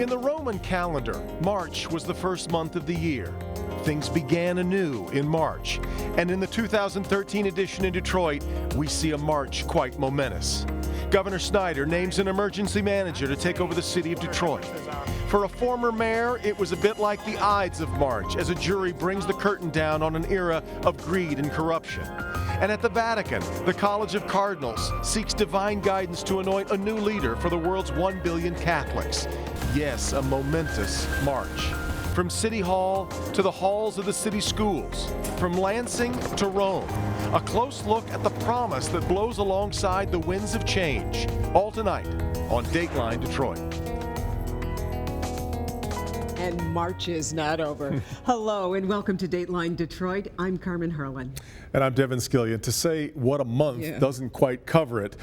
In the Roman calendar, March was the first month of the year. Things began anew in March, and in the 2013 edition in Detroit, we see a March quite momentous. Governor Snyder names an emergency manager to take over the city of Detroit. For a former mayor, it was a bit like the Ides of March as a jury brings the curtain down on an era of greed and corruption. And at the Vatican, the College of Cardinals seeks divine guidance to anoint a new leader for the world's 1 billion Catholics. Yes, a momentous march. From City Hall to the halls of the city schools, from Lansing to Rome, a close look at the promise that blows alongside the winds of change. All tonight on Dateline Detroit. And March is not over. Hello and welcome to Dateline Detroit. I'm Carmen Herlin. And I'm Devin Skillion. To say what a month doesn't quite cover it.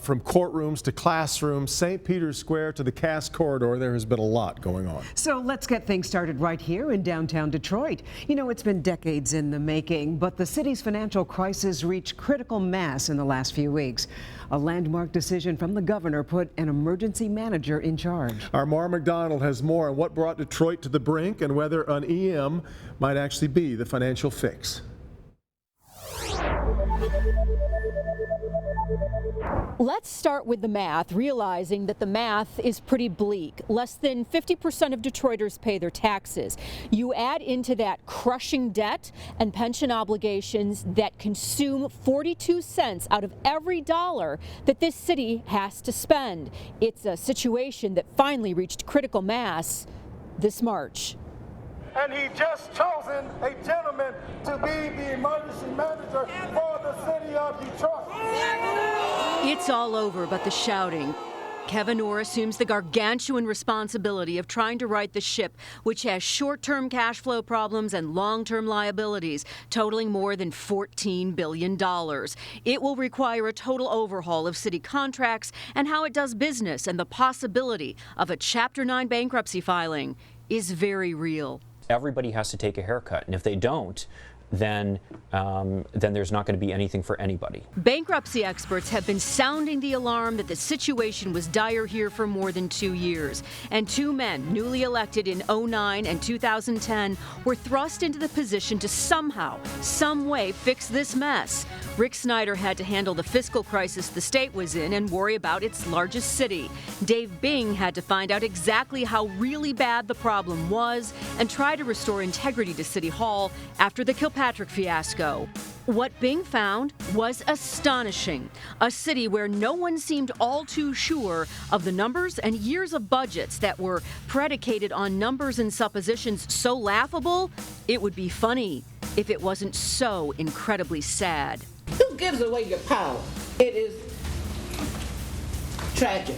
From courtrooms to classrooms, St. Peter's Square to the Cass Corridor, there has been a lot going on. So let's get things started right here in downtown Detroit. You know, it's been decades in the making, but the city's financial crisis reached critical mass in the last few weeks. A landmark decision from the governor put an emergency manager in charge. Our Mara McDonald has more on what brought Detroit to the brink and whether an EM might actually be the financial fix. Let's start with the math, realizing that the math is pretty bleak. Less than 50% of Detroiters pay their taxes. You add into that crushing debt and pension obligations that consume 42 cents out of every dollar that this city has to spend. It's a situation that finally reached critical mass this March. And he just chosen a gentleman to be the emergency manager for the city of Detroit. It's all over but the shouting. Kevin Orr assumes the gargantuan responsibility of trying to right the ship, which has short-term cash flow problems and long-term liabilities totaling more than $14 billion. It will require a total overhaul of city contracts and how it does business, and the possibility of a Chapter 9 bankruptcy filing is very real. Everybody has to take a haircut, and if they don't, then there's not going to be anything for anybody. Bankruptcy experts have been sounding the alarm that the situation was dire here for more than 2 years. And two men, newly elected in 2009 and 2010, were thrust into the position to somehow, some way fix this mess. Rick Snyder had to handle the fiscal crisis the state was in and worry about its largest city. Dave Bing had to find out exactly how really bad the problem was and try to restore integrity to City Hall after the Kilpatrick fiasco. What Bing found was astonishing. A city where no one seemed all too sure of the numbers and years of budgets that were predicated on numbers and suppositions so laughable, it would be funny if it wasn't so incredibly sad. Who gives away your power? It is tragic.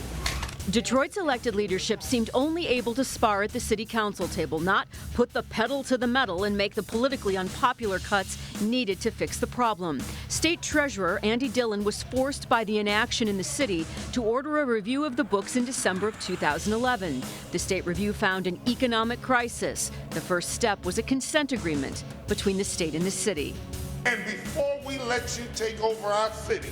Detroit's elected leadership seemed only able to spar at the city council table, not put the pedal to the metal and make the politically unpopular cuts needed to fix the problem. State Treasurer Andy Dillon was forced by the inaction in the city to order a review of the books in December of 2011. The state review found an economic crisis. The first step was a consent agreement between the state and the city. And before we let you take over our city,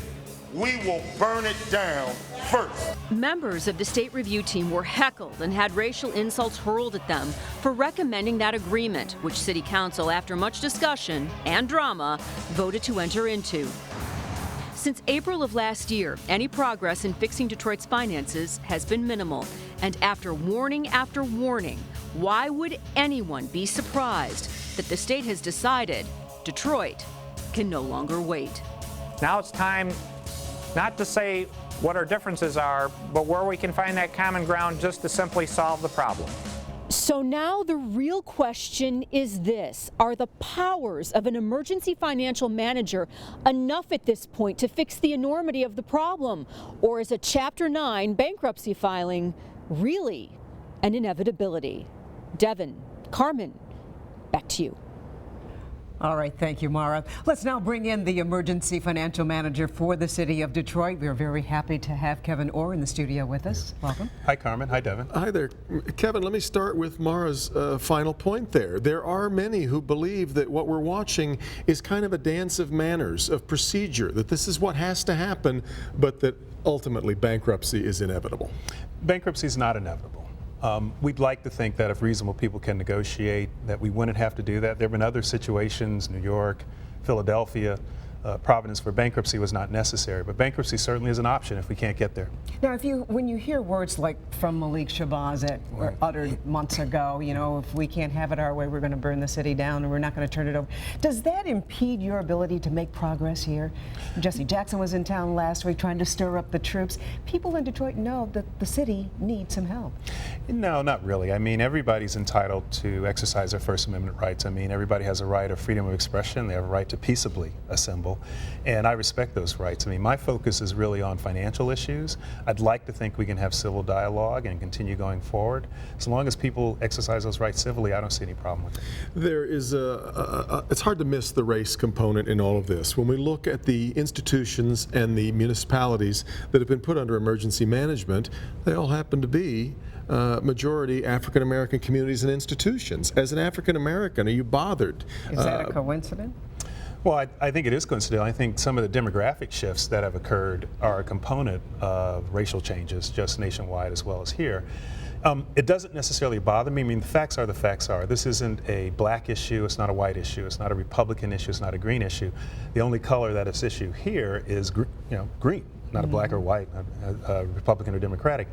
we will burn it down first. Members of the state review team were heckled and had racial insults hurled at them for recommending that agreement, which City Council, after much discussion and drama, voted to enter into. Since April of last year, any progress in fixing Detroit's finances has been minimal. And after warning, why would anyone be surprised that the state has decided Detroit can no longer wait? Now it's time not to say what our differences are, but where we can find that common ground just to simply solve the problem. So now the real question is this: are the powers of an emergency financial manager enough at this point to fix the enormity of the problem? Or is a Chapter 9 bankruptcy filing really an inevitability? Devin, Carmen, back to you. All right, thank you, Mara. Let's now bring in the emergency financial manager for the city of Detroit. We're very happy to have Kevin Orr in the studio with us. Welcome. Hi, Carmen. Hi, Devin. Hi there. Kevin, let me start with Mara's final point there. There are many who believe that what we're watching is kind of a dance of manners, of procedure, that this is what has to happen, but that ultimately bankruptcy is inevitable. Bankruptcy is not inevitable. We'd like to think that if reasonable people can negotiate, that we wouldn't have to do that. There have been other situations, New York, Philadelphia, Providence, where bankruptcy was not necessary, but bankruptcy certainly is an option if we can't get there. Now, when you hear words like from Malik Shabazz that were uttered months ago, you know, if we can't have it our way, we're going to burn the city down and we're not going to turn it over. Does that impede your ability to make progress here? Jesse Jackson was in town last week trying to stir up the troops. People in Detroit know that the city needs some help. No, not really. I mean, everybody's entitled to exercise their First Amendment rights. I mean, everybody has a right of freedom of expression. They have a right to peaceably assemble. And I respect those rights. I mean, my focus is really on financial issues. I'd like to think we can have civil dialogue and continue going forward. As long as people exercise those rights civilly, I don't see any problem with it. There is it's hard to miss the race component in all of this. When we look at the institutions and the municipalities that have been put under emergency management, they all happen to be majority African American communities and institutions. As an African American, are you bothered? Is that a coincidence? Well, I think it is coincidental. I think some of the demographic shifts that have occurred are a component of racial changes, just nationwide as well as here. It doesn't necessarily bother me. I mean, the facts are the facts are. This isn't a black issue. It's not a white issue. It's not a Republican issue. It's not a green issue. The only color that is issue here is green, not a black or white, Republican or Democratic.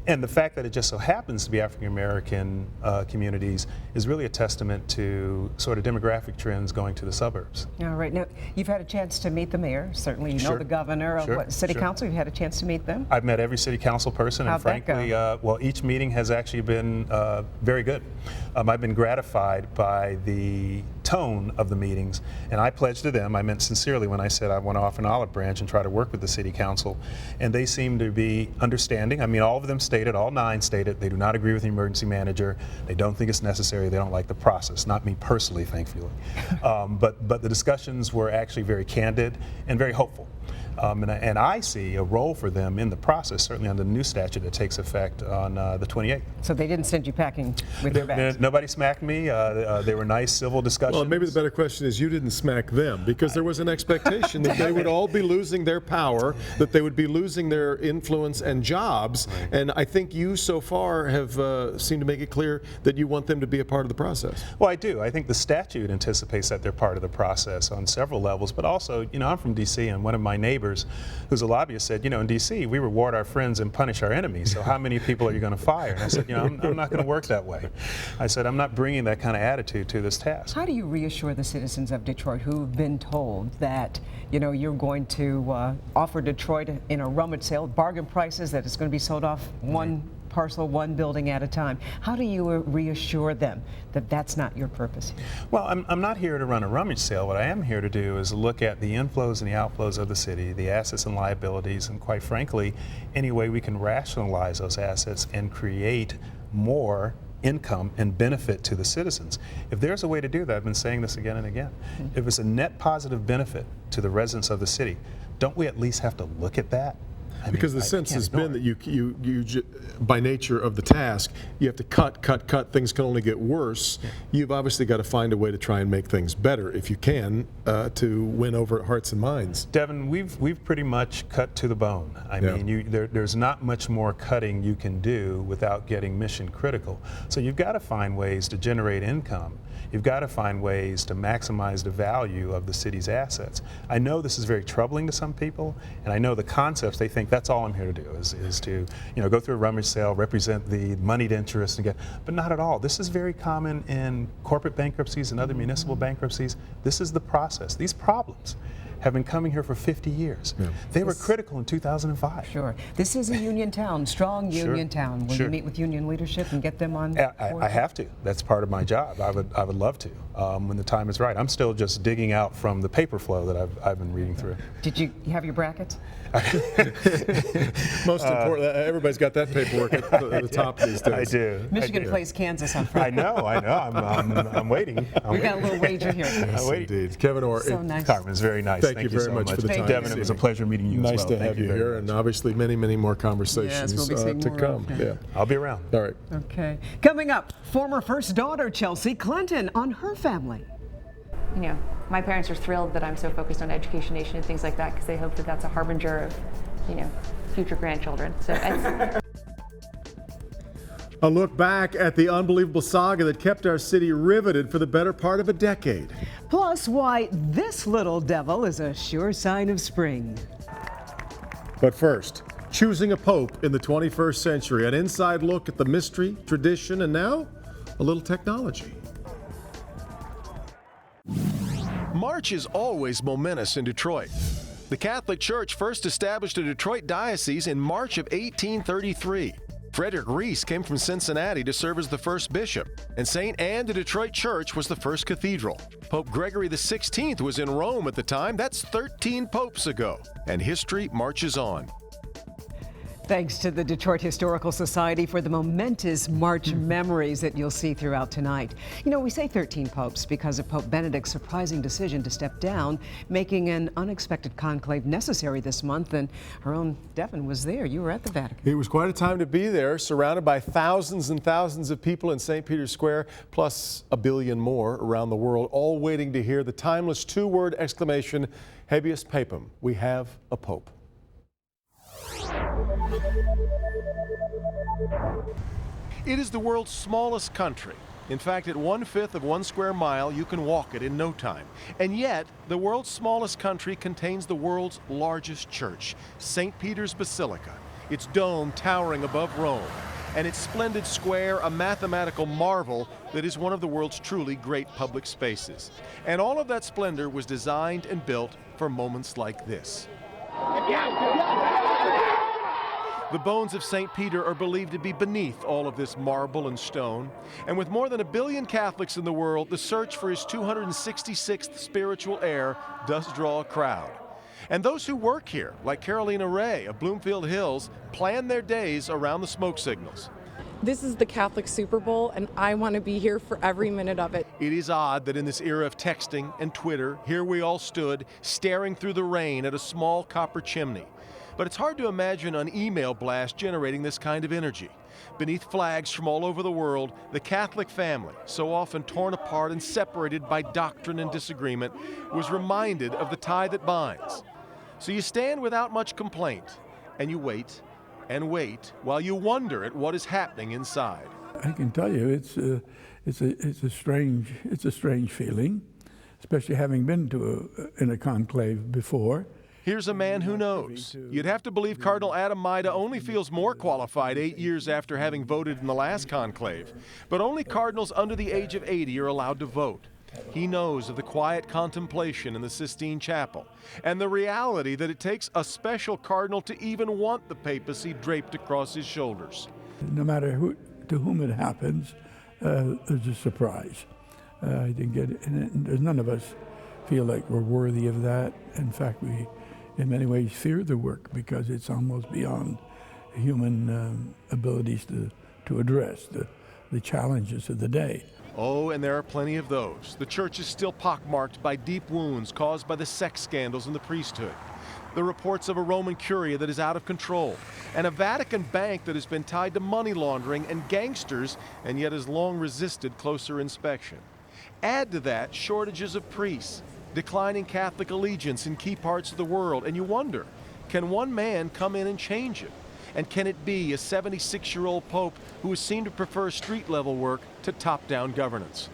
And the fact that it just so happens to be African American communities is really a testament to sort of demographic trends going to the suburbs. All right. Now, you've had a chance to meet the mayor. Certainly, you know the governor of city council. You've had a chance to meet them. I've met every city council person, and frankly, well, each meeting has actually been very good. I've been gratified by the tone of the meetings, and I pledged to them, I meant sincerely when I said I want to offer an olive branch and try to work with the city council, and they seem to be understanding. I mean, all of them stated, all 9 stated, they do not agree with the emergency manager, they don't think it's necessary, they don't like the process, not me personally, thankfully. But the discussions were actually very candid and very hopeful. And I see a role for them in the process, certainly under the new statute that takes effect on the 28th. So they didn't send you packing with your bags? Nobody smacked me. They were nice, civil discussions. Well, maybe the better question is you didn't smack them, because there was an expectation that they would all be losing their power, that they would be losing their influence and jobs. And I think you so far have seemed to make it clear that you want them to be a part of the process. Well, I do. I think the statute anticipates that they're part of the process on several levels, but also, you know, I'm from D.C., and one of my neighbors who's a lobbyist said, you know, in D.C. we reward our friends and punish our enemies, so how many people are you going to fire? And I said, you know, I'm not going to work that way. I said, I'm not bringing that kind of attitude to this task. How do you reassure the citizens of Detroit who've been told that, you know, you're going to offer Detroit in a rummage sale, bargain prices, that it's going to be sold off one parcel, one building at a time? How do you reassure them that that's not your purpose here? Well, I'm not here to run a rummage sale. What I am here to do is look at the inflows and the outflows of the city, the assets and liabilities, and quite frankly, any way we can rationalize those assets and create more income and benefit to the citizens. If there's a way to do that, I've been saying this again and again, if it's a net positive benefit to the residents of the city, don't we at least have to look at that? Because the sense has been that you, by nature of the task, you have to cut. Things can only get worse. Yeah. You've obviously got to find a way to try and make things better, if you can, to win over hearts and minds. Devin, we've pretty much cut to the bone. I mean, there's not much more cutting you can do without getting mission critical. So you've got to find ways to generate income. You've got to find ways to maximize the value of the city's assets. I know this is very troubling to some people, and I know the concepts, they think that's all I'm here to do is to, you know, go through a rummage sale, represent the moneyed interest, and but not at all. This is very common in corporate bankruptcies and other municipal bankruptcies. This is the process. These problems have been coming here for 50 years. Yeah. They were critical in 2005. Sure. This is a union town, strong union town. Will you meet with union leadership and get them on board? I have to. That's part of my job. I would love to when the time is right. I'm still just digging out from the paper flow that I've been reading through. Did you have your brackets? Most important, everybody's got that paperwork at the top these days. I do. Michigan plays Kansas on Friday. I know. I'm waiting. We've got a little wager here. Yes, indeed. Kevin Orr. So nice. Carmen, it's very nice. Thank you very much for the time. Devin, it was a pleasure meeting you nice as well. Nice to have you here, and obviously many more conversations to come. Yeah. I'll be around. All right. Okay. Coming up, former First Daughter Chelsea Clinton on her family. You know, my parents are thrilled that I'm so focused on Education Nation and things like that, because they hope that that's a harbinger of, you know, future grandchildren. So A look back at the unbelievable saga that kept our city riveted for the better part of a decade. Plus, why this little devil is a sure sign of spring. But first, choosing a pope in the 21st century, an inside look at the mystery, tradition, and now a little technology. March is always momentous in Detroit. The Catholic Church first established a Detroit diocese in March of 1833. Frederick Reese came from Cincinnati to serve as the first bishop, and St. Anne de Detroit Church was the first cathedral. Pope Gregory XVI was in Rome at the time. That's 13 popes ago, and history marches on. Thanks to the Detroit Historical Society for the momentous March memories that you'll see throughout tonight. You know, we say 13 popes because of Pope Benedict's surprising decision to step down, making an unexpected conclave necessary this month, and our own Devin was there. You were at the Vatican. It was quite a time to be there, surrounded by thousands and thousands of people in St. Peter's Square, plus a billion more around the world, all waiting to hear the timeless two-word exclamation, Habeas Papam, we have a pope. It is the world's smallest country. In fact, at 1/5 of 1 square mile, you can walk it in no time. And yet, the world's smallest country contains the world's largest church, St. Peter's Basilica, its dome towering above Rome, and its splendid square a mathematical marvel that is one of the world's truly great public spaces. And all of that splendor was designed and built for moments like this. The bones of St. Peter are believed to be beneath all of this marble and stone. And with more than 1 billion Catholics in the world, the search for his 266th spiritual heir does draw a crowd. And those who work here, like Carolina Ray of Bloomfield Hills, plan their days around the smoke signals. This is the Catholic Super Bowl, and I want to be here for every minute of it. It is odd that in this era of texting and Twitter, here we all stood, staring through the rain at a small copper chimney. But it's hard to imagine an email blast generating this kind of energy. Beneath flags from all over the world, the Catholic family, so often torn apart and separated by doctrine and disagreement, was reminded of the tie that binds. So you stand without much complaint, and you wait and wait while you wonder at what is happening inside. I can tell you, it's a strange feeling, especially having been in a conclave before. Here's a man who knows. You'd have to believe Cardinal Adam Maida only feels more qualified 8 years after having voted in the last conclave. But only cardinals under the age of 80 are allowed to vote. He knows of the quiet contemplation in the Sistine Chapel and the reality that it takes a special cardinal to even want the papacy draped across his shoulders. No matter to whom it happens, there's a surprise. I think none of us feel like we're worthy of that. In fact, we in many ways fear the work because it's almost beyond human abilities to address the challenges of the day. Oh, and there are plenty of those. The church is still pockmarked by deep wounds caused by the sex scandals in the priesthood, the reports of a Roman curia that is out of control, and a Vatican bank that has been tied to money laundering and gangsters and yet has long resisted closer inspection. Add to that shortages of priests, declining Catholic allegiance in key parts of the world, and you wonder, can one man come in and change it? And can it be a 76-year-old pope who is seen to prefer street-level work to top-down governance?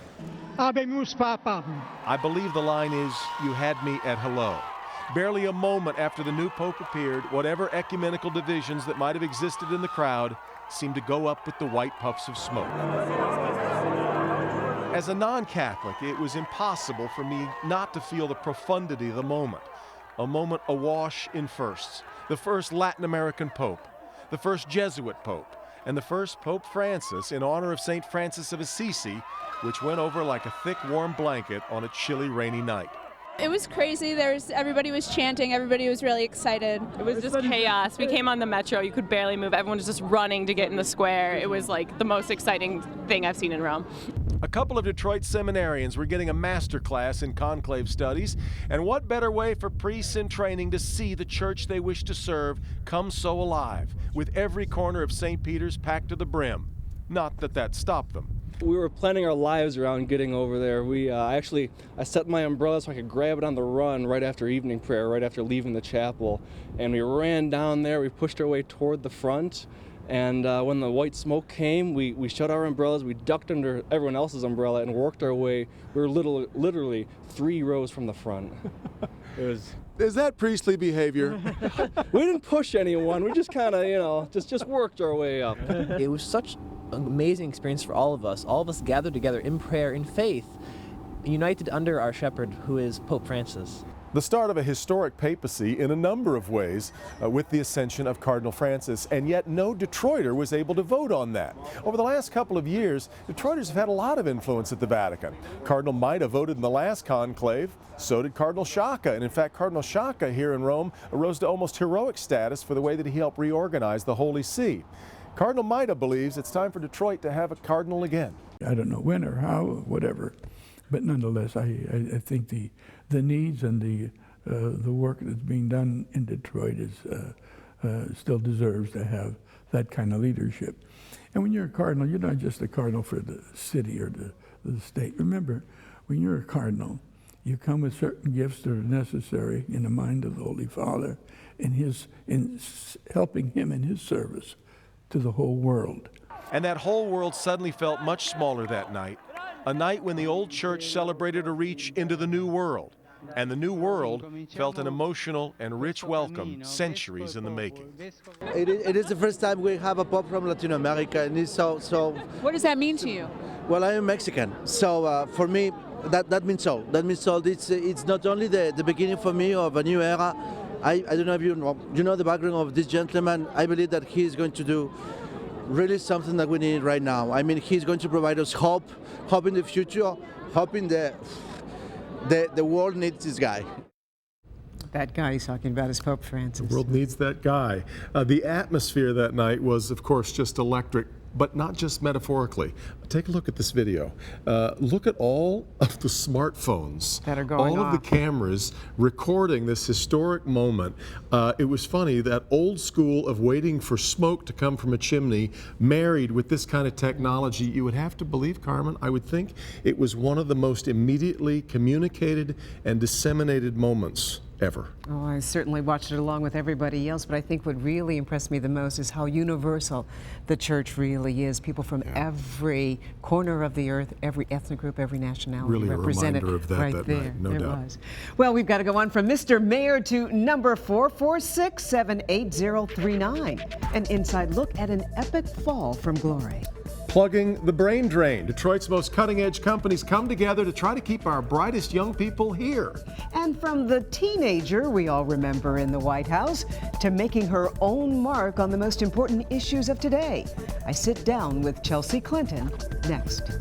Habemus Papam. I believe the line is, you had me at hello. Barely a moment after the new pope appeared, whatever ecumenical divisions that might have existed in the crowd seemed to go up with the white puffs of smoke. As a non-Catholic, it was impossible for me not to feel the profundity of the moment. A moment awash in firsts. The first Latin American pope, the first Jesuit pope, and the first Pope Francis in honor of St. Francis of Assisi, which went over like a thick, warm blanket on a chilly, rainy night. It was crazy. Everybody was chanting. Everybody was really excited. It was just chaos. We came on the metro. You could barely move. Everyone was just running to get in the square. It was like the most exciting thing I've seen in Rome. A couple of Detroit seminarians were getting a master class in conclave studies, and what better way for priests in training to see the church they wish to serve come so alive, with every corner of St. Peter's packed to the brim. Not that that stopped them. We were planning our lives around getting over there. I set my umbrella so I could grab it on the run right after evening prayer, right after leaving the chapel. And we ran down there, we pushed our way toward the front, And when the white smoke came, we shut our umbrellas, we ducked under everyone else's umbrella and worked our way. We were literally 3 rows from the front. It was. Is that priestly behavior? We didn't push anyone. We just kind of, just worked our way up. It was such an amazing experience for all of us. All of us gathered together in prayer, in faith, united under our shepherd, who is Pope Francis. The start of a historic papacy in a number of ways with the ascension of Cardinal Francis, and yet no Detroiter was able to vote on that. Over the last couple of years, Detroiters have had a lot of influence at the Vatican. Cardinal Maida voted in the last conclave, so did Cardinal Sciacca, and in fact Cardinal Sciacca here in Rome rose to almost heroic status for the way that he helped reorganize the Holy See. Cardinal Maida believes it's time for Detroit to have a cardinal again. I don't know when or how, whatever, but nonetheless, I think the needs and the work that's being done in Detroit is still deserves to have that kind of leadership. And when you're a cardinal, you're not just a cardinal for the city or the state. Remember, when you're a cardinal, you come with certain gifts that are necessary in the mind of the Holy Father in helping him in his service to the whole world. And that whole world suddenly felt much smaller that night, a night when the old church celebrated a reach into the new world. And the new world felt an emotional and rich welcome centuries in the making. It is the first time we have a Pope from Latin America, and it's so. What does that mean to you? Well, I am Mexican, so for me, that means so. That means so. It's not only the beginning for me of a new era. I don't know if you know the background of this gentleman. I believe that he is going to do really something that we need right now. I mean, he's going to provide us hope in the future, hope in the world needs this guy. That guy he's talking about is Pope Francis. The world needs that guy. The atmosphere that night was, of course, just electric, but not just metaphorically. Take a look at this video. Look at all of the smartphones that are going all off. of the cameras recording this historic moment. It was funny, that old school of waiting for smoke to come from a chimney, married with this kind of technology. You would have to believe, Carmen, I would think it was one of the most immediately communicated and disseminated moments ever. Oh, I certainly watched it along with everybody else, but I think what really impressed me the most is how universal the church really is. People from every corner of the earth, every ethnic group, every nationality really represented a reminder of that right that there. night, no doubt. Was. Well, we've got to go on from Mr. Mayor to number 446-78039. An inside look at an epic fall from glory. Plugging the brain drain. Detroit's most cutting-edge companies come together to try to keep our brightest young people here. And from the teenager we all remember in the White House to making her own mark on the most important issues of today. I sit down with Chelsea Clinton next.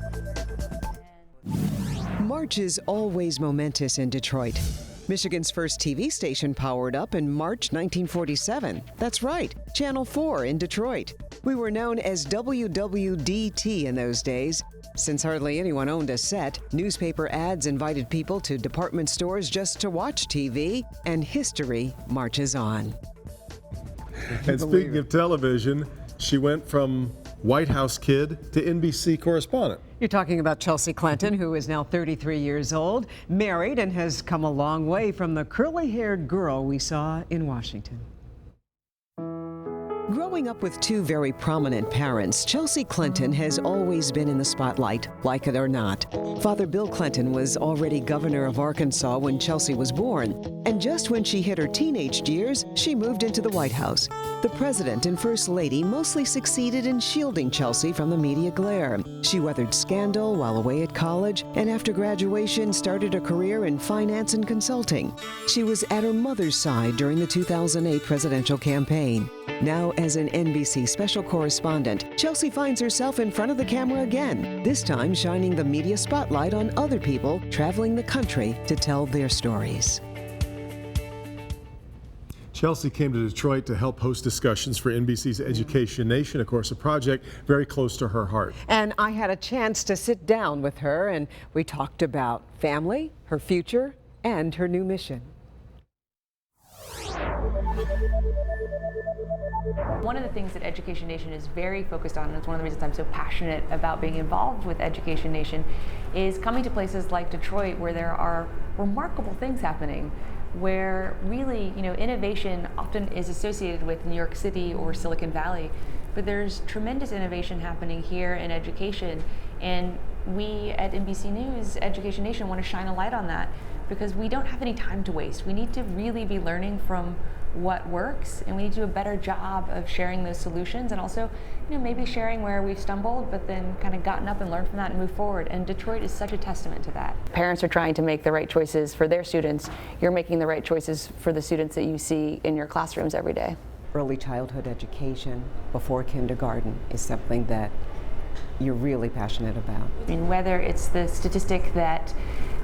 March is always momentous in Detroit. Michigan's first TV station powered up in March 1947. That's right, Channel 4 in Detroit. We were known as WWDT in those days. Since hardly anyone owned a set, newspaper ads invited people to department stores just to watch TV, and history marches on. And speaking of television, she went from White House kid to NBC correspondent. You're talking about Chelsea Clinton, who is now 33 years old, married, and has come a long way from the curly-haired girl we saw in Washington. Growing up with two very prominent parents, Chelsea Clinton has always been in the spotlight, like it or not. Father Bill Clinton was already governor of Arkansas when Chelsea was born, and just when she hit her teenage years, she moved into the White House. The president and first lady mostly succeeded in shielding Chelsea from the media glare. She weathered scandal while away at college, and after graduation started a career in finance and consulting. She was at her mother's side during the 2008 presidential campaign. Now, as an NBC special correspondent, Chelsea finds herself in front of the camera again, this time shining the media spotlight on other people traveling the country to tell their stories. Chelsea came to Detroit to help host discussions for NBC's Education Nation, of course, a project very close to her heart. And I had a chance to sit down with her, and we talked about family, her future, and her new mission. One of the things that Education Nation is very focused on, and it's one of the reasons I'm so passionate about being involved with Education Nation, is coming to places like Detroit where there are remarkable things happening, where really, innovation often is associated with New York City or Silicon Valley, but there's tremendous innovation happening here in education, and we at NBC News Education Nation want to shine a light on that, because we don't have any time to waste. We need to really be learning from what works, and we need to do a better job of sharing those solutions, and also, maybe sharing where we've stumbled, but then kind of gotten up and learned from that and moved forward. And Detroit is such a testament to that. Parents are trying to make the right choices for their students. You're making the right choices for the students that you see in your classrooms every day. Early childhood education before kindergarten is something that you're really passionate about. I mean, whether it's the statistic that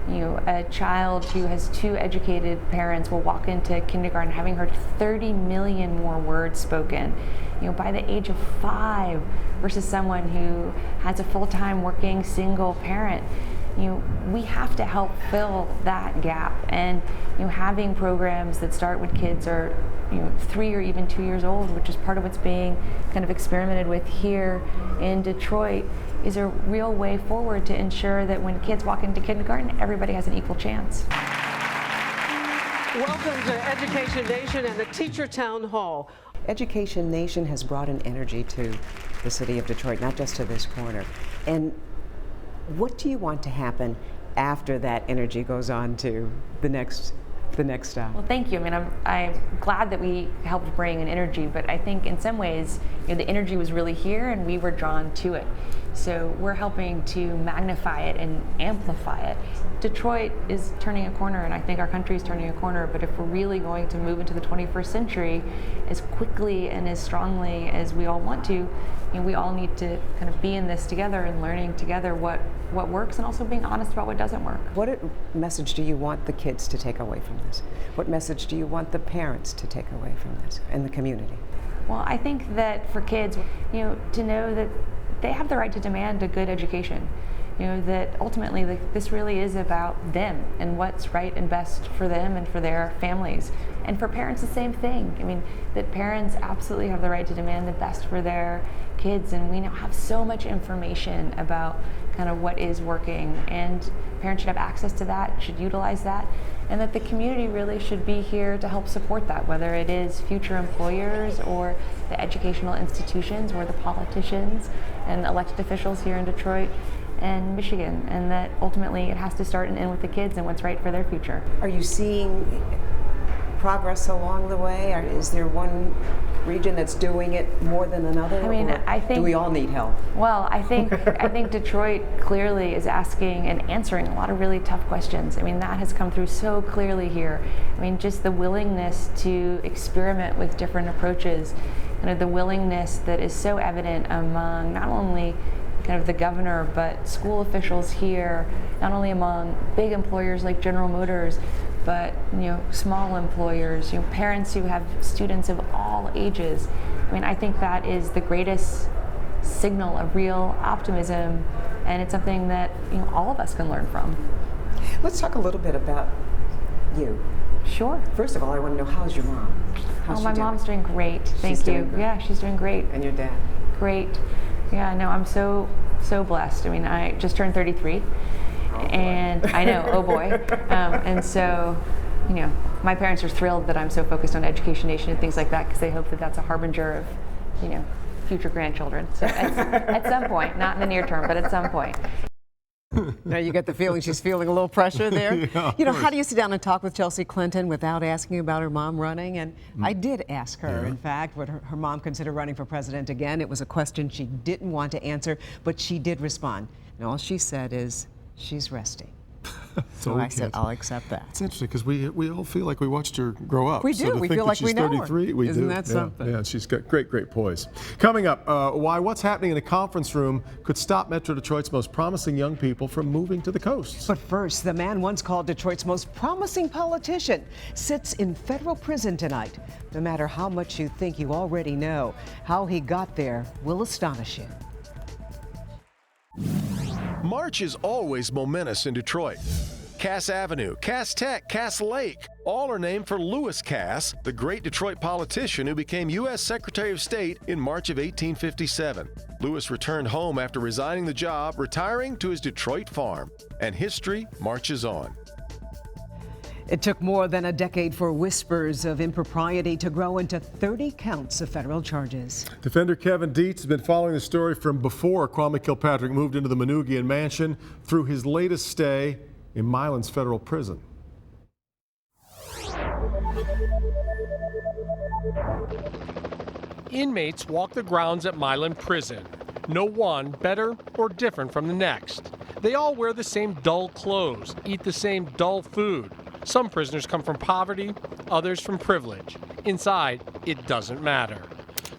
a child who has 2 educated parents will walk into kindergarten having heard 30 million more words spoken, by the age of 5, versus someone who has a full-time working single parent. We have to help fill that gap, and having programs that start when kids are 3 or even 2 years old, which is part of what's being kind of experimented with here in Detroit, is a real way forward to ensure that when kids walk into kindergarten, everybody has an equal chance. Welcome to Education Nation and the Teacher Town Hall. Education Nation has brought an energy to the city of Detroit, not just to this corner. And what do you want to happen after that energy goes on to the next stop? Well, thank you. I mean, I'm glad that we helped bring an energy, but I think in some ways, the energy was really here and we were drawn to it. So we're helping to magnify it and amplify it. Detroit is turning a corner, and I think our country is turning a corner, but if we're really going to move into the 21st century as quickly and as strongly as we all want to, we all need to kind of be in this together and learning together what works, and also being honest about what doesn't work. What message do you want the kids to take away from this? What message do you want the parents to take away from this and the community? Well, I think that for kids, to know that they have the right to demand a good education. That ultimately this really is about them and what's right and best for them and for their families. And for parents, the same thing. I mean, that parents absolutely have the right to demand the best for their kids, and we now have so much information about kind of what is working, and parents should have access to that, should utilize that, and that the community really should be here to help support that, whether it is future employers or the educational institutions or the politicians and elected officials here in Detroit and Michigan, and that ultimately it has to start and end with the kids and what's right for their future. Are you seeing progress along the way? Is there one region that's doing it more than another? I mean, I think, do we all need help? Well, I think Detroit clearly is asking and answering a lot of really tough questions. I mean, that has come through so clearly here. I mean, just the willingness to experiment with different approaches, kind of the willingness that is so evident among not only kind of the governor, but school officials here, not only among big employers like General Motors, but small employers, parents who have students of all ages. I mean, I think that is the greatest signal of real optimism, and it's something that all of us can learn from. Let's talk a little bit about you. Sure. First of all, I want to know, how's your mom? How's my mom's doing great. Thank you. Yeah, she's doing great. And your dad? Great. Yeah, no, I'm so blessed. I mean, I just turned 33. And I know, oh boy. And so, my parents are thrilled that I'm so focused on Education Nation and things like that, because they hope that that's a harbinger of, future grandchildren. So at some point, not in the near term, but at some point. Now you get the feeling she's feeling a little pressure there. Yeah, how do you sit down and talk with Chelsea Clinton without asking about her mom running? And I did ask her, in fact, would her mom consider running for president again? It was a question she didn't want to answer, but she did respond. And all she said is, she's resting. So I said, I'll accept that. It's interesting because we all feel like we watched her grow up. We do. So we feel like we know her. 33, we Isn't do. that something? Yeah, she's got great poise. Coming up, why what's happening in a conference room could stop Metro Detroit's most promising young people from moving to the coast. But first, the man once called Detroit's most promising politician sits in federal prison tonight. No matter how much you think you already know, how he got there will astonish you. March is always momentous in Detroit. Cass Avenue, Cass Tech, Cass Lake, all are named for Lewis Cass, the great Detroit politician who became U.S. Secretary of State in March of 1857. Lewis returned home after resigning the job, retiring to his Detroit farm. And history marches on. It took more than a decade for whispers of impropriety to grow into 30 counts of federal charges. Defender Kevin Dietz has been following the story from before Kwame Kilpatrick moved into the Manoogian mansion through his latest stay in Milan's federal prison. Inmates walk the grounds at Milan Prison. No one better or different from the next. They all wear the same dull clothes, eat the same dull food. Some prisoners come from poverty, others from privilege. Inside, it doesn't matter.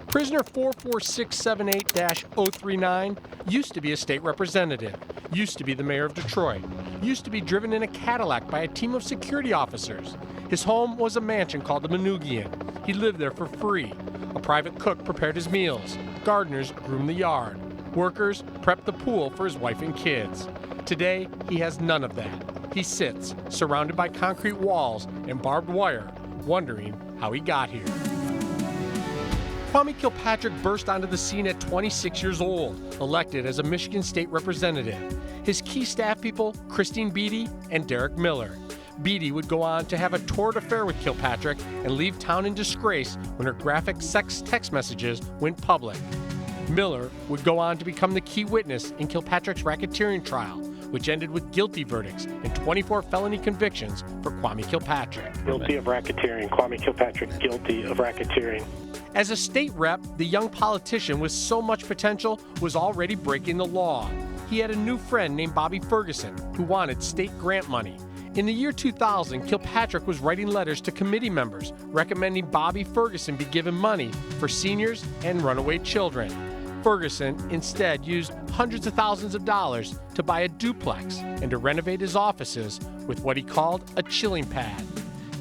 Prisoner 44678-039 used to be a state representative, used to be the mayor of Detroit, used to be driven in a Cadillac by a team of security officers. His home was a mansion called the Manoogian. He lived there for free. A private cook prepared his meals. Gardeners groomed the yard. Workers prepped the pool for his wife and kids. Today, he has none of that. He sits, surrounded by concrete walls and barbed wire, wondering how he got here. Kwame Kilpatrick burst onto the scene at 26 years old, elected as a Michigan State Representative. His key staff people, Christine Beatty and Derek Miller. Beatty would go on to have a torrid affair with Kilpatrick and leave town in disgrace when her graphic sex text messages went public. Miller would go on to become the key witness in Kilpatrick's racketeering trial, which ended with guilty verdicts and 24 felony convictions for Kwame Kilpatrick. Guilty of racketeering. Kwame Kilpatrick guilty of racketeering. As a state rep, the young politician with so much potential was already breaking the law. He had a new friend named Bobby Ferguson who wanted state grant money. In the year 2000, Kilpatrick was writing letters to committee members recommending Bobby Ferguson be given money for seniors and runaway children. Ferguson instead used hundreds of thousands of dollars to buy a duplex and to renovate his offices with what he called a chilling pad.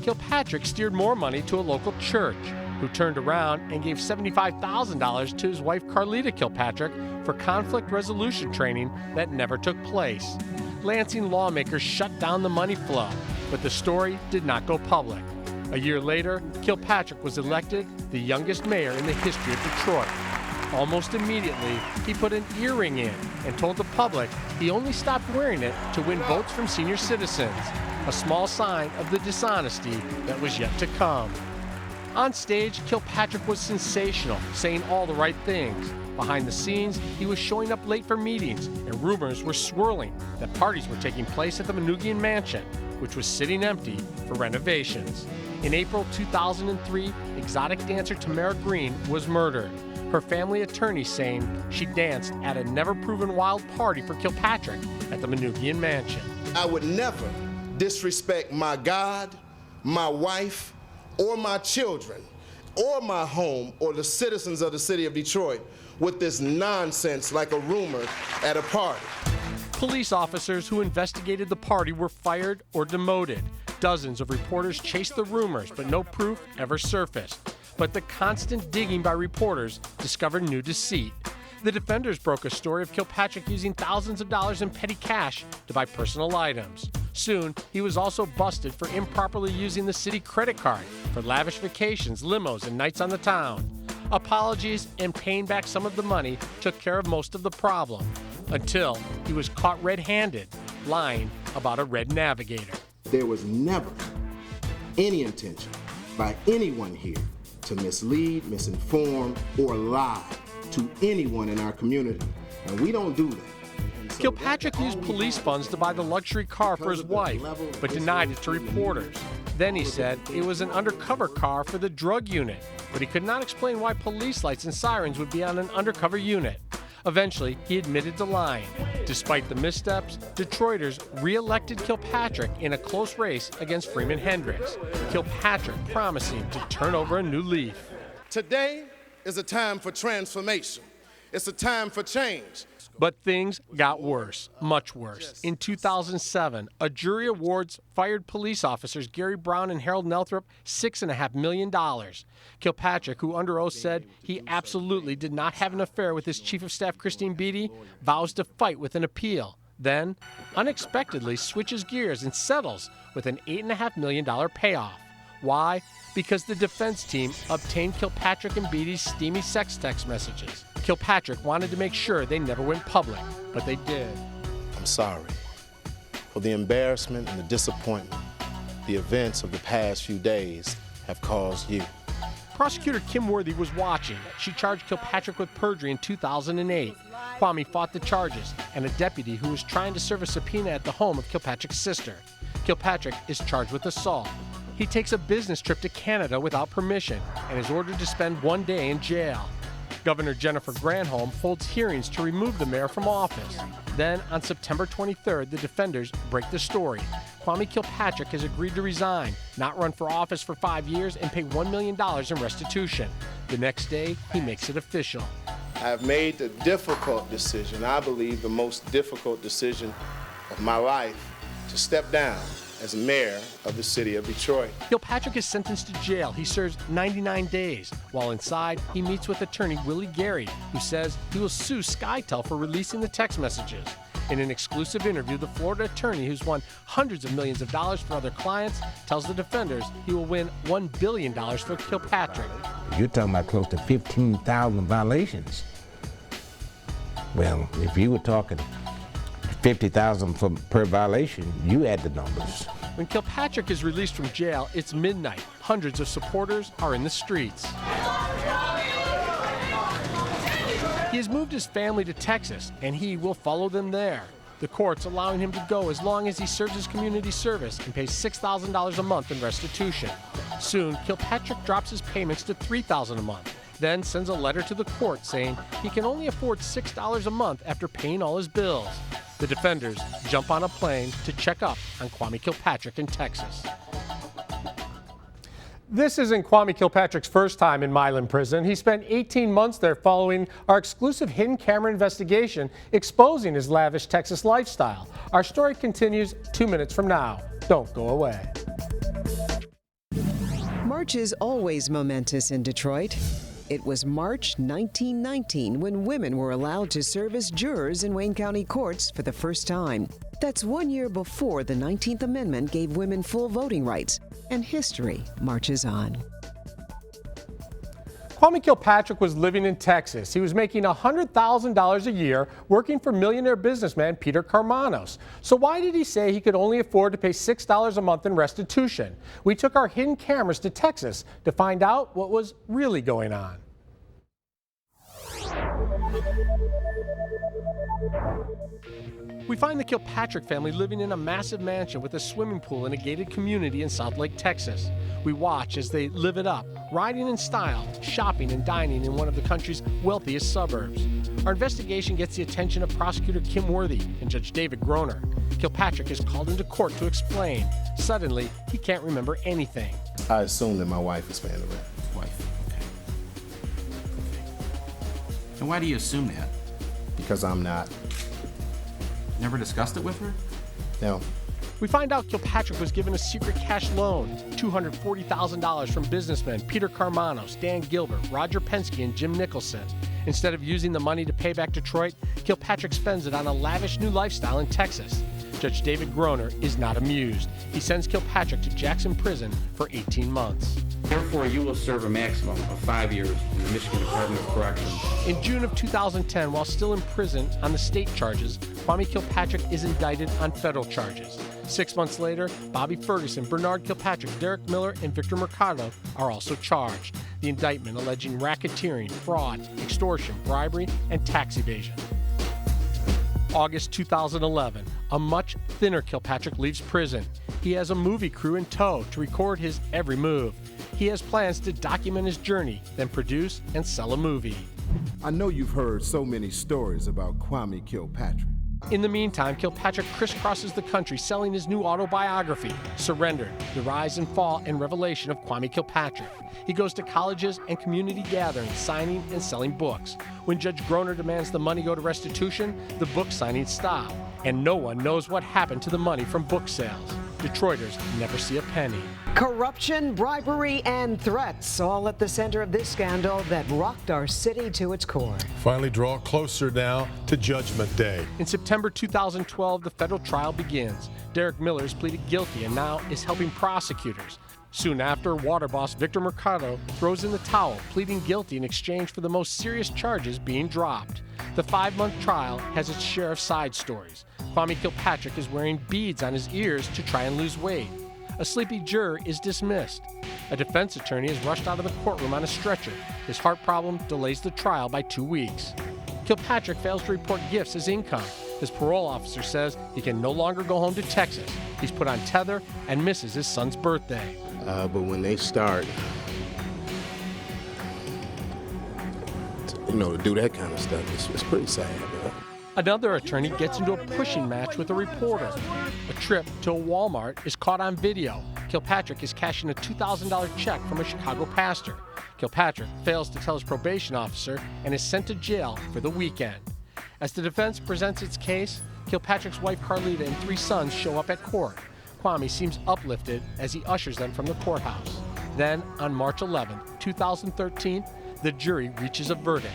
Kilpatrick steered more money to a local church, who turned around and gave $75,000 to his wife Carlita Kilpatrick for conflict resolution training that never took place. Lansing lawmakers shut down the money flow, but the story did not go public. A year later, Kilpatrick was elected the youngest mayor in the history of Detroit. Almost immediately, he put an earring in and told the public he only stopped wearing it to win votes from senior citizens, a small sign of the dishonesty that was yet to come. On stage, Kilpatrick was sensational, saying all the right things. Behind the scenes, he was showing up late for meetings, and rumors were swirling that parties were taking place at the Manoogian Mansion, which was sitting empty for renovations. In April 2003, exotic dancer Tamara Green was murdered. Her family attorney saying she danced at a never-proven wild party for Kilpatrick at the Manoogian Mansion. I would never disrespect my God, my wife, or my children, or my home, or the citizens of the city of Detroit with this nonsense like a rumor at a party. Police officers who investigated the party were fired or demoted. Dozens of reporters chased the rumors, but no proof ever surfaced. But the constant digging by reporters discovered new deceit. The defenders broke a story of Kilpatrick using thousands of dollars in petty cash to buy personal items. Soon, he was also busted for improperly using the city credit card for lavish vacations, limos, and nights on the town. Apologies and paying back some of the money took care of most of the problem, until he was caught red-handed, lying about a red Navigator. There was never any intention by anyone here to mislead, misinform, or lie to anyone in our community, and we don't do that. Kilpatrick used police funds to buy the luxury car for his wife, but denied it to reporters. Then he said it was an undercover car for the drug unit, but he could not explain why police lights and sirens would be on an undercover unit. Eventually, he admitted to lying. Despite the missteps, Detroiters re-elected Kilpatrick in a close race against Freeman Hendricks, Kilpatrick promising to turn over a new leaf. Today is a time for transformation. It's a time for change. But things got worse, much worse. In 2007, a jury awards fired police officers Gary Brown and Harold Nelthrop $6.5 million. Kilpatrick, who under oath said he absolutely did not have an affair with his chief of staff Christine Beatty, vows to fight with an appeal. Then, unexpectedly switches gears and settles with an $8.5 million payoff. Why? Because the defense team obtained Kilpatrick and Beatty's steamy sex text messages. Kilpatrick wanted to make sure they never went public, but they did. I'm sorry for the embarrassment and the disappointment the events of the past few days have caused you. Prosecutor Kim Worthy was watching. She charged Kilpatrick with perjury in 2008. Kwame fought the charges, and a deputy who was trying to serve a subpoena at the home of Kilpatrick's sister. Kilpatrick is charged with assault. He takes a business trip to Canada without permission and is ordered to spend 1 day in jail. Governor Jennifer Granholm holds hearings to remove the mayor from office. Then, on September 23rd, the defenders break the story. Kwame Kilpatrick has agreed to resign, not run for office for 5 years, and pay $1 million in restitution. The next day, he makes it official. I have made the difficult decision, I believe the most difficult decision of my life, to step down as mayor of the city of Detroit. Kilpatrick is sentenced to jail. He serves 99 days. While inside, he meets with attorney Willie Gary, who says he will sue SkyTel for releasing the text messages. In an exclusive interview, the Florida attorney, who's won hundreds of millions of dollars for other clients, tells the defenders he will win $1 billion for Kilpatrick. You're talking about close to 15,000 violations. Well, if you were talking 50,000 per violation, you add the numbers. When Kilpatrick is released from jail, it's midnight. Hundreds of supporters are in the streets. He has moved his family to Texas, and he will follow them there. The court's allowing him to go as long as he serves his community service and pays $6,000 a month in restitution. Soon, Kilpatrick drops his payments to $3,000 a month, then sends a letter to the court saying he can only afford $6 a month after paying all his bills. The defenders jump on a plane to check up on Kwame Kilpatrick in Texas. This isn't Kwame Kilpatrick's first time in Milan Prison. He spent 18 months there following our exclusive hidden camera investigation exposing his lavish Texas lifestyle. Our story continues 2 minutes from now. Don't go away. March is always momentous in Detroit. It was March 1919 when women were allowed to serve as jurors in Wayne County courts for the first time. That's 1 year before the 19th Amendment gave women full voting rights, and history marches on. Kwame Kilpatrick was living in Texas. He was making $100,000 a year working for millionaire businessman Peter Karmanos. So why did he say he could only afford to pay $6 a month in restitution? We took our hidden cameras to Texas to find out what was really going on. We find the Kilpatrick family living in a massive mansion with a swimming pool in a gated community in South Lake, Texas. We watch as they live it up, riding in style, shopping and dining in one of the country's wealthiest suburbs. Our investigation gets the attention of prosecutor Kim Worthy and Judge David Groner. Kilpatrick is called into court to explain. Suddenly, he can't remember anything. I assume that my wife is paying the rent. Wife, okay. And why do you assume that? Because I'm not. Never discussed it with her? No. We find out Kilpatrick was given a secret cash loan, $240,000 from businessmen Peter Karmanos, Dan Gilbert, Roger Penske, and Jim Nicholson. Instead of using the money to pay back Detroit, Kilpatrick spends it on a lavish new lifestyle in Texas. Judge David Groner is not amused. He sends Kilpatrick to Jackson Prison for 18 months. Therefore, you will serve a maximum of 5 years in the Michigan Department of Corrections. In June of 2010, while still in prison on the state charges, Kwame Kilpatrick is indicted on federal charges. 6 months later, Bobby Ferguson, Bernard Kilpatrick, Derek Miller, and Victor Mercado are also charged. The indictment alleging racketeering, fraud, extortion, bribery, and tax evasion. August 2011, a much thinner Kilpatrick leaves prison. He has a movie crew in tow to record his every move. He has plans to document his journey, then produce and sell a movie. I know you've heard so many stories about Kwame Kilpatrick. In the meantime, Kilpatrick crisscrosses the country selling his new autobiography, Surrendered, The Rise and Fall and Revelation of Kwame Kilpatrick. He goes to colleges and community gatherings, signing and selling books. When Judge Groner demands the money go to restitution, the book signings stop, and no one knows what happened to the money from book sales. Detroiters never see a penny. Corruption, bribery, and threats, all at the center of this scandal that rocked our city to its core. Finally draw closer now to Judgment Day. In September 2012, the federal trial begins. Derek Miller has pleaded guilty and now is helping prosecutors. Soon after, water boss Victor Mercado throws in the towel, pleading guilty in exchange for the most serious charges being dropped. The 5-month trial has its share of side stories. Kwame Kilpatrick is wearing beads on his ears to try and lose weight. a sleepy juror is dismissed. A defense attorney is rushed out of the courtroom on a stretcher. His heart problem delays the trial by 2 weeks. Kilpatrick fails to report gifts as income. His parole officer says he can no longer go home to Texas. He's put on tether and misses his son's birthday. But when they start, to do that kind of stuff, it's pretty sad. Another attorney gets into a pushing match with a reporter. A trip to a Walmart is caught on video. Kilpatrick is cashing a $2,000 check from a Chicago pastor. Kilpatrick fails to tell his probation officer and is sent to jail for the weekend. As the defense presents its case, Kilpatrick's wife Carlita and 3 sons show up at court. Kwame seems uplifted as he ushers them from the courthouse. Then, on March 11, 2013, the jury reaches a verdict.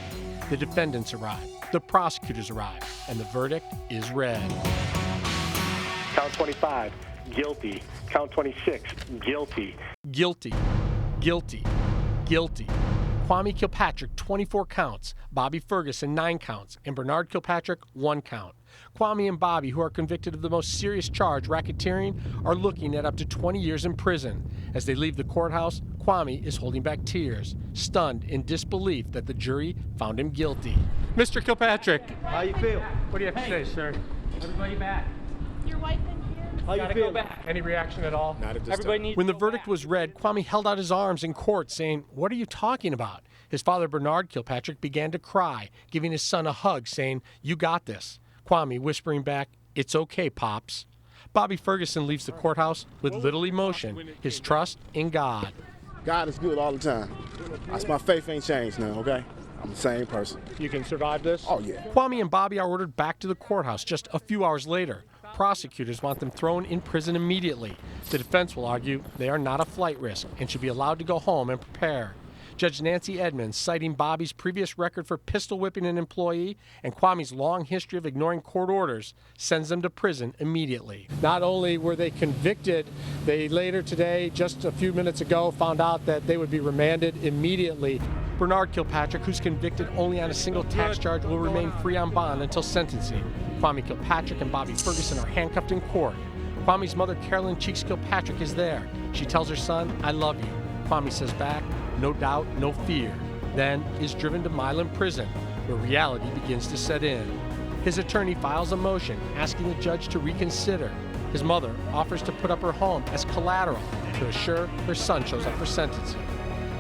The defendants arrive, the prosecutors arrive, and the verdict is read. Count 25, guilty. Count 26, guilty. Guilty, guilty, guilty. Kwame Kilpatrick, 24 counts. Bobby Ferguson, 9 counts. And Bernard Kilpatrick, 1 count. Kwame and Bobby, who are convicted of the most serious charge, racketeering, are looking at up to 20 years in prison. As they leave the courthouse, Kwame is holding back tears, stunned in disbelief that the jury found him guilty. Mr. Kilpatrick. How you feel? What do you have to say, sir? Everybody back. Your wife in here? How you feel? Any reaction at all? Not at this Everybody time. needs When the verdict was read, Kwame held out his arms in court saying, "What are you talking about?" His father, Bernard Kilpatrick, began to cry, giving his son a hug, saying, "You got this." Kwame whispering back, "It's okay, Pops." Bobby Ferguson leaves the courthouse with little emotion, his trust in God. God is good all the time. My faith ain't changed now, okay? I'm the same person. You can survive this? Oh, yeah. Kwame and Bobby are ordered back to the courthouse just a few hours later. Prosecutors want them thrown in prison immediately. The defense will argue they are not a flight risk and should be allowed to go home and prepare. Judge Nancy Edmonds, citing Bobby's previous record for pistol whipping an employee and Kwame's long history of ignoring court orders, sends them to prison immediately. Not only were they convicted, they later today, just a few minutes ago, found out that they would be remanded immediately. Bernard Kilpatrick, who's convicted only on a single tax charge, will remain free on bond until sentencing. Kwame Kilpatrick and Bobby Ferguson are handcuffed in court. Kwame's mother, Carolyn Cheeks Kilpatrick, is there. She tells her son, "I love you." Kwame says back, "No doubt, no fear," then is driven to Milan Prison, where reality begins to set in. His attorney files a motion asking the judge to reconsider. His mother offers to put up her home as collateral to assure her son shows up for sentencing.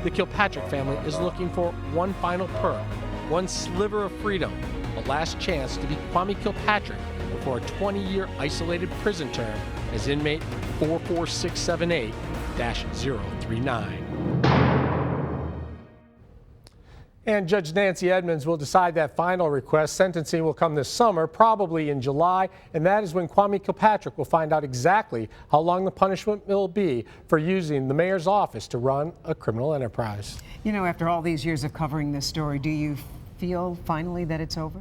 The Kilpatrick family is looking for one final perk, one sliver of freedom, a last chance to be Kwame Kilpatrick before a 20-year isolated prison term as inmate 44678-039. And Judge Nancy Edmonds will decide that final request. Sentencing will come this summer, probably in July, and that is when Kwame Kilpatrick will find out exactly how long the punishment will be for using the mayor's office to run a criminal enterprise. You know, after all these years of covering this story, do you feel finally that it's over?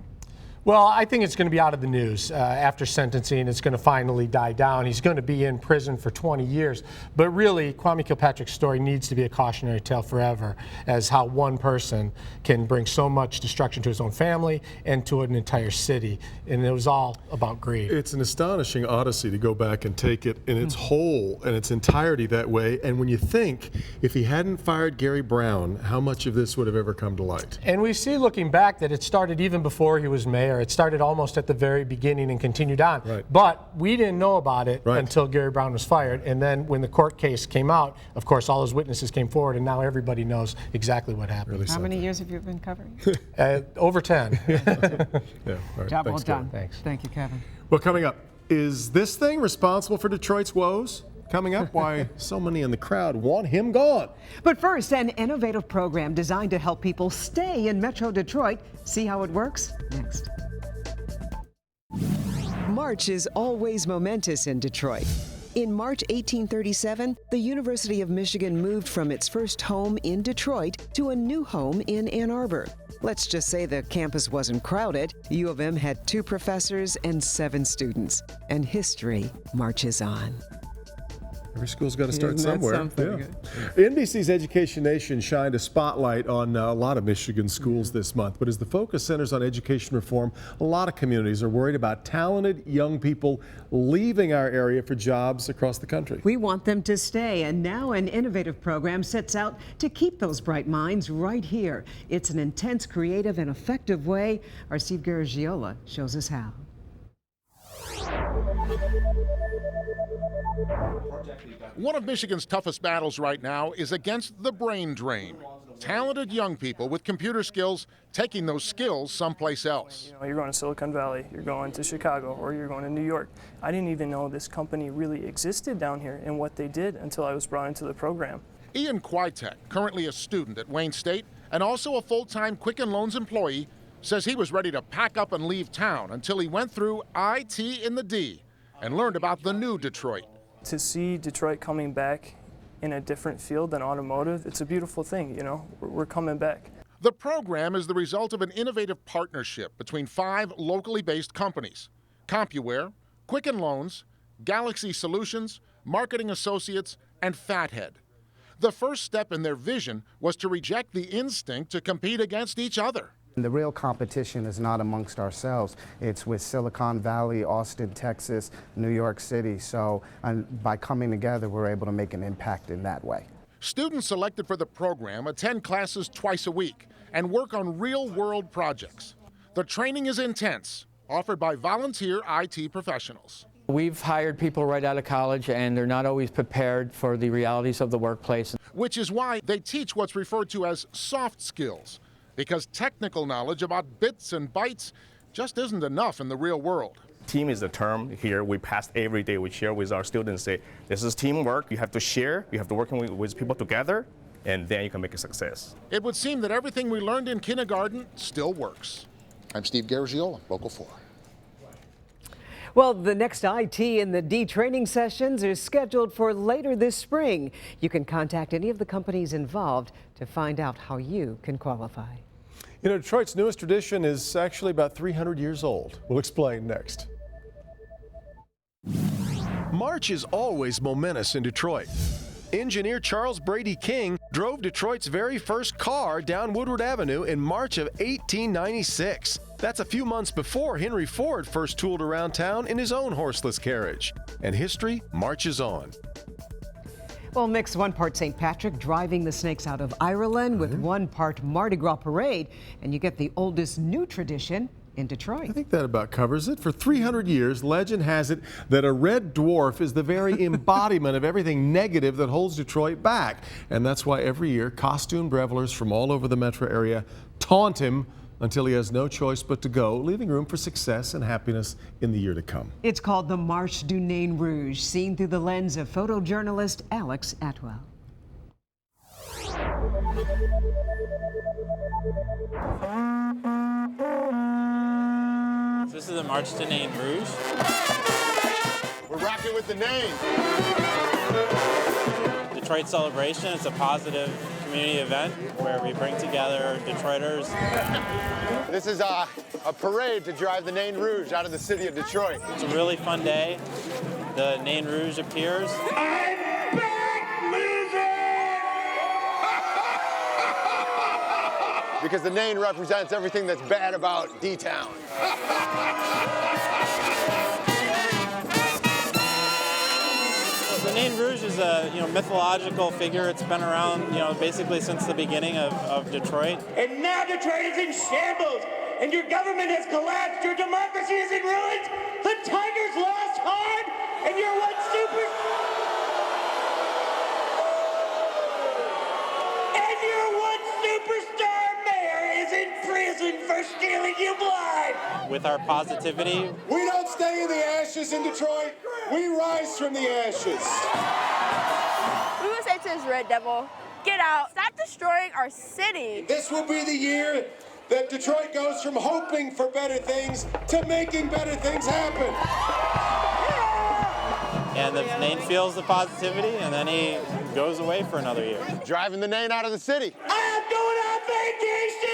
Well, I think it's going to be out of the news after sentencing. It's going to finally die down. He's going to be in prison for 20 years. But really, Kwame Kilpatrick's story needs to be a cautionary tale forever as how one person can bring so much destruction to his own family and to an entire city. And it was all about greed. It's an astonishing odyssey to go back and take it in its whole and its entirety that way. And when you think, if he hadn't fired Gary Brown, how much of this would have ever come to light? And we see, looking back, that it started even before he was mayor. It started almost at the very beginning and continued on. Right. But we didn't know about it until Gary Brown was fired. And then when the court case came out, of course, all those witnesses came forward, and now everybody knows exactly what happened. Really How many years have you been covering? Over 10. Yeah, all right. Job well Thanks, done. Thanks. Thank you, Kevin. Well, coming up, is this thing responsible for Detroit's woes? Coming up, why so many in the crowd want him gone. But first, an innovative program designed to help people stay in Metro Detroit. See how it works? Next. March is always momentous in Detroit. In March 1837, the University of Michigan moved from its first home in Detroit to a new home in Ann Arbor. Let's just say the campus wasn't crowded. U of M had 2 professors and 7 students. And history marches on. Every school's got to start Isn't that somewhere. something? NBC's Education Nation shined a spotlight on a lot of Michigan schools this month, but as the focus centers on education reform, a lot of communities are worried about talented young people leaving our area for jobs across the country. We want them to stay, and now an innovative program sets out to keep those bright minds right here. It's an intense, creative, and effective way. Our Steve Garagiola shows us how. One of Michigan's toughest battles right now is against the brain drain. Talented young people with computer skills taking those skills someplace else. You're going to Silicon Valley, you're going to Chicago, or you're going to New York. I didn't even know this company really existed down here and what they did until I was brought into the program. Ian Kwiatek, currently a student at Wayne State and also a full-time Quicken Loans employee, says he was ready to pack up and leave town until he went through IT in the D and learned about the new Detroit. To see Detroit coming back in a different field than automotive, it's a beautiful thing, you know, we're coming back. The program is the result of an innovative partnership between 5 locally based companies: CompuWare, Quicken Loans, Galaxy Solutions, Marketing Associates, and Fathead. The first step in their vision was to reject the instinct to compete against each other. The real competition is not amongst ourselves. It's with Silicon Valley, Austin, Texas, New York City. So by coming together, we're able to make an impact in that way. Students selected for the program attend classes twice a week and work on real-world projects. The training is intense, offered by volunteer IT professionals. We've hired people right out of college, and they're not always prepared for the realities of the workplace. Which is why they teach what's referred to as soft skills, because technical knowledge about bits and bytes just isn't enough in the real world. Team is the term here. We pass every day. We share with our students, say, this is teamwork. You have to share. You have to work with people together, and then you can make a success. It would seem that everything we learned in kindergarten still works. I'm Steve Garagiola, Local 4. Well, the next IT and the D training sessions are scheduled for later this spring. You can contact any of the companies involved to find out how you can qualify. You know, Detroit's newest tradition is actually about 300 years old. We'll explain next. March is always momentous in Detroit. Engineer Charles Brady King drove Detroit's very first car down Woodward Avenue in March of 1896. That's a few months before Henry Ford first tooled around town in his own horseless carriage. And history marches on. Well, mix 1 part St. Patrick driving the snakes out of Ireland with 1 part Mardi Gras parade, and you get the oldest new tradition in Detroit. I think that about covers it. For 300 years, legend has it that a red dwarf is the very embodiment of everything negative that holds Detroit back. And that's why every year, costumed revelers from all over the metro area taunt him until he has no choice but to go, leaving room for success and happiness in the year to come. It's called the Marche du Nain Rouge, seen through the lens of photojournalist Alex Atwell. This is the Marche du Nain Rouge. We're rocking with the name. Detroit Celebration. It's a positive community event where we bring together Detroiters. This is a parade to drive the Nain Rouge out of the city of Detroit. It's a really fun day. The Nain Rouge appears. Because the Nain represents everything that's bad about D-Town. The Nain Rouge is a mythological figure. It's been around basically since the beginning of Detroit. And now Detroit is in shambles, and your government has collapsed. Your democracy is in ruins. The Tigers lost hard, and you're one superstar mayor is in prison for stealing you blind. With our positivity, we don't stay in the ashes in Detroit. We rise from the ashes. We will say to this Red Devil, get out, stop destroying our city. This will be the year that Detroit goes from hoping for better things to making better things happen. And the Nain feels the positivity, and then he goes away for another year. Driving the Nain out of the city. I'm going on vacation!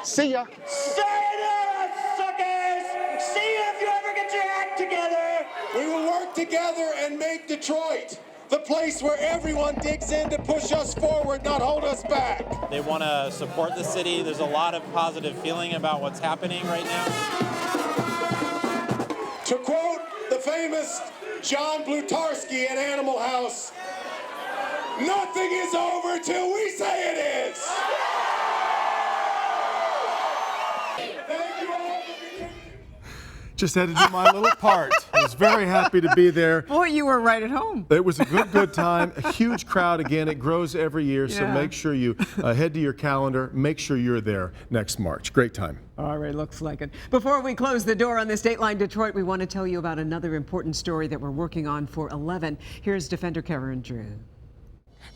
See ya. Sayonara, suckers! See you if you ever get your act together! We will work together and make Detroit the place where everyone digs in to push us forward, not hold us back. They want to support the city. There's a lot of positive feeling about what's happening right now. To quote the famous John Blutarski in Animal House, nothing is over till we say it is. Just had to do my little part. I was very happy to be there. Boy, you were right at home. It was a good time. A huge crowd again. It grows every year, so make sure you head to your calendar. Make sure you're there next March. Great time. All right, looks like it. Before we close the door on this Dateline Detroit, we want to tell you about another important story that we're working on for 11. Here's Defender Karen Drew.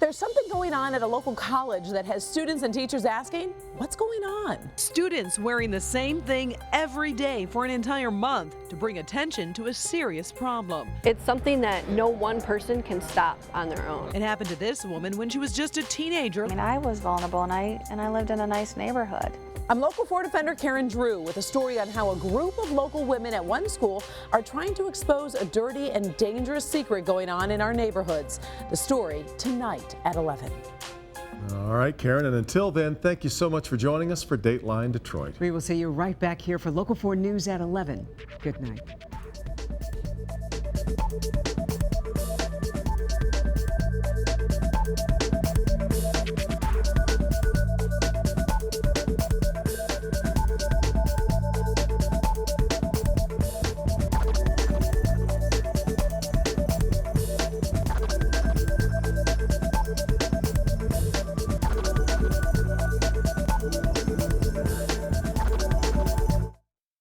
There's something going on at a local college that has students and teachers asking, what's going on? Students wearing the same thing every day for an entire month to bring attention to a serious problem. It's something that no one person can stop on their own. It happened to this woman when she was just a teenager. I mean, I was vulnerable and I lived in a nice neighborhood. I'm Local 4 Defender Karen Drew with a story on how a group of local women at one school are trying to expose a dirty and dangerous secret going on in our neighborhoods. The story tonight at 11. All right, Karen, and until then, thank you so much for joining us for Dateline Detroit. We will see you right back here for Local 4 News at 11. Good night.